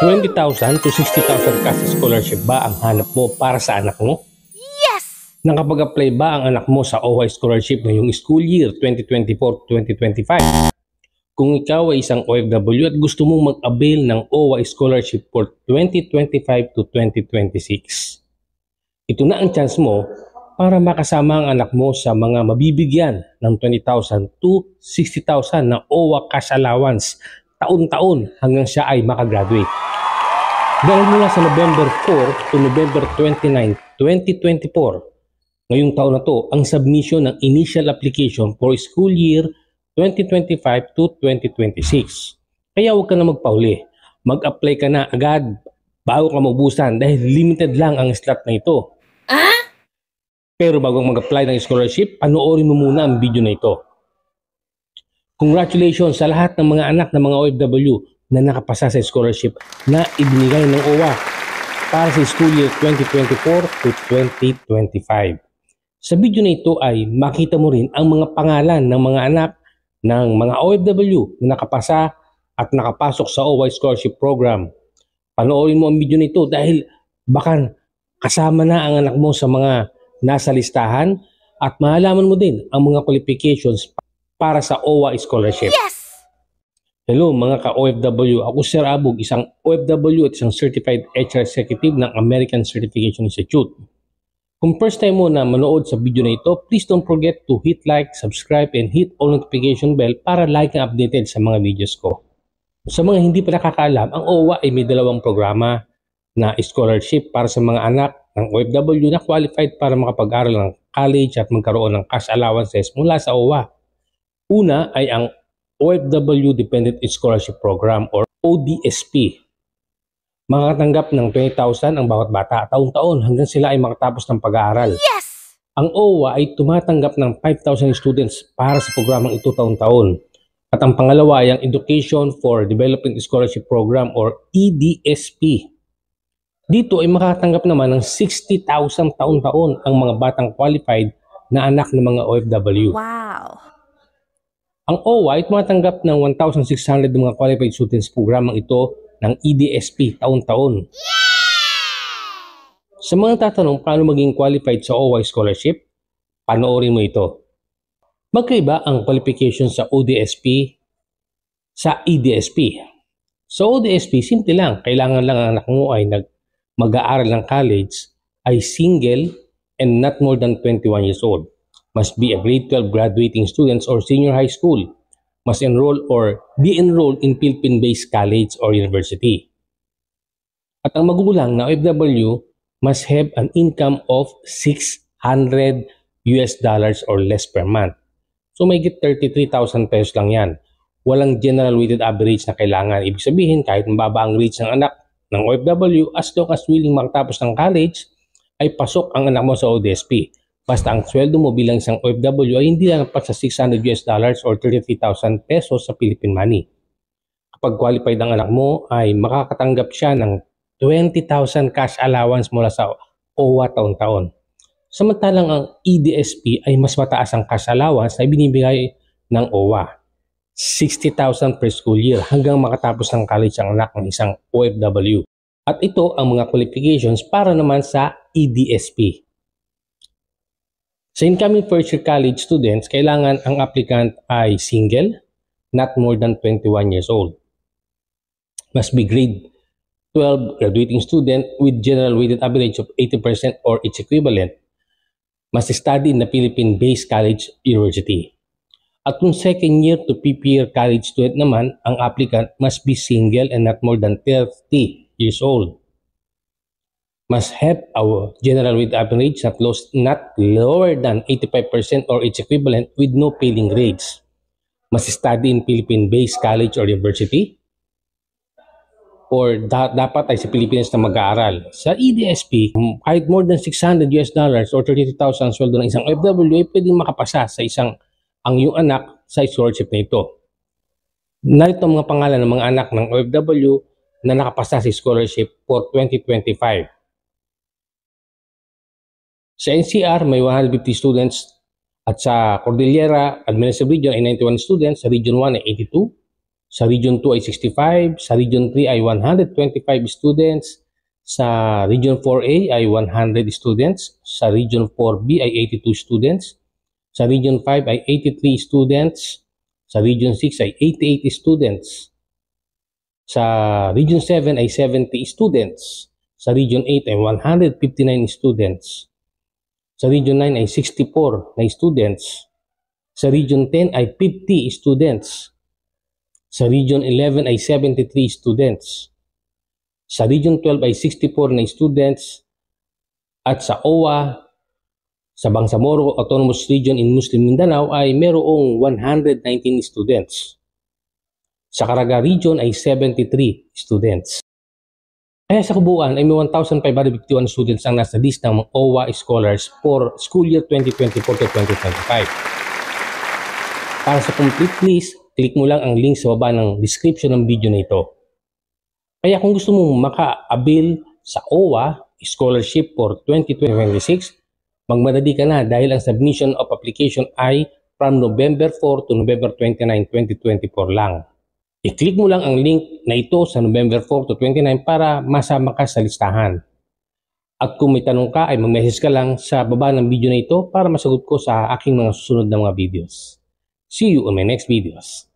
20,000 to 60,000 cash scholarship ba ang hanap mo para sa anak mo? Yes! Nakapag-apply ba ang anak mo sa OWA scholarship ngayong school year 2024-2025? Kung ikaw ay isang OFW at gusto mong mag-avail ng OWA scholarship for 2025 to 2026, ito na ang chance mo para makasama ang anak mo sa mga mabibigyan ng 20,000 to 60,000 na OWA cash allowance taon-taon hanggang siya ay makagraduate. Dahil mula sa November 4 to November 29, 2024, ngayong taon na to, ang submission ng initial application for school year 2025 to 2026. Kaya huwag ka na magpauli. Mag-apply ka na agad bago ka maubusan dahil limited lang ang slot na ito. Pero bago mag-apply ng scholarship, panoorin mo muna ang video na ito. Congratulations sa lahat ng mga anak ng mga OFW na nakapasa sa scholarship na ibinigay ng OWA para sa school year 2024 to 2025. Sa video na ito ay makita mo rin ang mga pangalan ng mga anak ng mga OFW na nakapasa at nakapasok sa OWA scholarship program. Panoorin mo ang video na ito dahil baka kasama na ang anak mo sa mga nasa listahan at mahalaman mo din ang mga qualifications para sa OWA scholarship. Yes! Hello mga ka-OFW, ako Sir Abog, isang OFW at isang Certified HR Executive ng American Certification Institute. Kung first time mo na manood sa video na ito, please don't forget to hit like, subscribe, and hit all notification bell para like and updated sa mga videos ko. Sa mga hindi pa nakakaalam, ang OWA ay may dalawang programa na scholarship para sa mga anak ng OFW na qualified para makapag-aral ng college at magkaroon ng cash allowances mula sa OWA. Una ay ang OFW Dependent Scholarship Program or ODSP. Makakatanggap ng 20,000 ang bawat bata taon-taon hanggang sila ay makatapos ng pag-aaral. Yes! Ang OWA ay tumatanggap ng 5,000 students para sa programang ito taon-taon. At ang pangalawa ay ang Education for Development Scholarship Program or EDSP. Dito ay makakatanggap naman ng 60,000 taon-taon ang mga batang qualified na anak ng mga OFW. Wow! Ang OWA ay tumatanggap ng 1,600 mga qualified students programang ito ng EDSP taon-taon. Sa mga tatanong paano maging qualified sa OWA scholarship, panoorin mo ito. Magkaiba ang qualification sa ODSP sa EDSP. Sa ODSP, simple lang. Kailangan lang ang anak mo ay mag-aaral ng college ay single and not more than 21 years old. Must be a grade 12 graduating students or senior high school. Must enroll or be enrolled in Philippine-based college or university. At ang magulang na OFW must have an income of $600 or less per month. So may get 33,000 pesos lang yan. Walang general weighted average na kailangan. Ibig sabihin kahit mababa ang grades ng anak ng OFW, as long as willing makatapos ng college, ay pasok ang anak mo sa ODSP. Basta ang sweldo mo bilang isang OFW ay hindi lang sa $600 or 33,000 pesos sa Philippine money. Kapag qualified ang anak mo ay makakatanggap siya ng 20,000 cash allowance mula sa OWA taon-taon. Samantalang ang EDSP ay mas mataas ang cash allowance na binibigay ng OWA. 60,000 per school year hanggang makatapos ng college ang anak ng isang OFW. At ito ang mga qualifications para naman sa EDSP. Sa incoming first year college students, kailangan ang applicant ay single, not more than 21 years old. Must be grade 12 graduating student with general weighted average of 80% or its equivalent. Must study in the Philippine-based college university. At kung second year to fifth year college student naman, ang applicant must be single and not more than 30 years old. Must have a general weighted average not lower than 85% or its equivalent with no failing grades. Must study in Philippine-based college or university. Or dapat ay sa Pilipinas na mag-aaral. Sa EDSP, kahit more than $600 or 33,000 sweldo ng isang OFW ay pwedeng makapasa sa ang iyong anak sa scholarship na ito. Narito ang mga pangalan ng mga anak ng OFW na nakapasa sa scholarship for 2025. Sa NCR may 150 students at sa Cordillera Administrative Region ay 91 students, sa Region 1 ay 82, Sa Region 2 ay 65, sa Region 3 ay 125 students, sa Region 4A ay 100 students, sa Region 4B ay 82 students, sa Region 5 ay 83 students, sa Region 6 ay 88 students, sa Region 7 ay 70 students, sa Region 8 ay 159 students, sa Region 9 ay 64 na students, sa Region 10 ay 50 students, sa Region 11 ay 73 students, sa Region 12 ay 64 na students, at sa OWA, sa Bangsamoro Autonomous Region in Muslim Mindanao ay mayroong 119 students. Sa Caraga Region ay 73 students. Kaya sa kabuuan ay may 1,551 students ang nasa list ng OWA scholars for school year 2024 to 2025. Para sa complete list, click mo lang ang link sa baba ng description ng video na ito. Kaya kung gusto mong maka-avail sa OWA Scholarship for 2026, magmadali ka na dahil ang submission of application ay from November 4 to November 29, 2024 lang. I-click mo lang ang link na ito sa November 4 to 29 para masama ka sa listahan. At kung may tanong ka ay mag-message ka lang sa baba ng video na ito para masagot ko sa aking mga susunod na mga videos. See you on my next videos.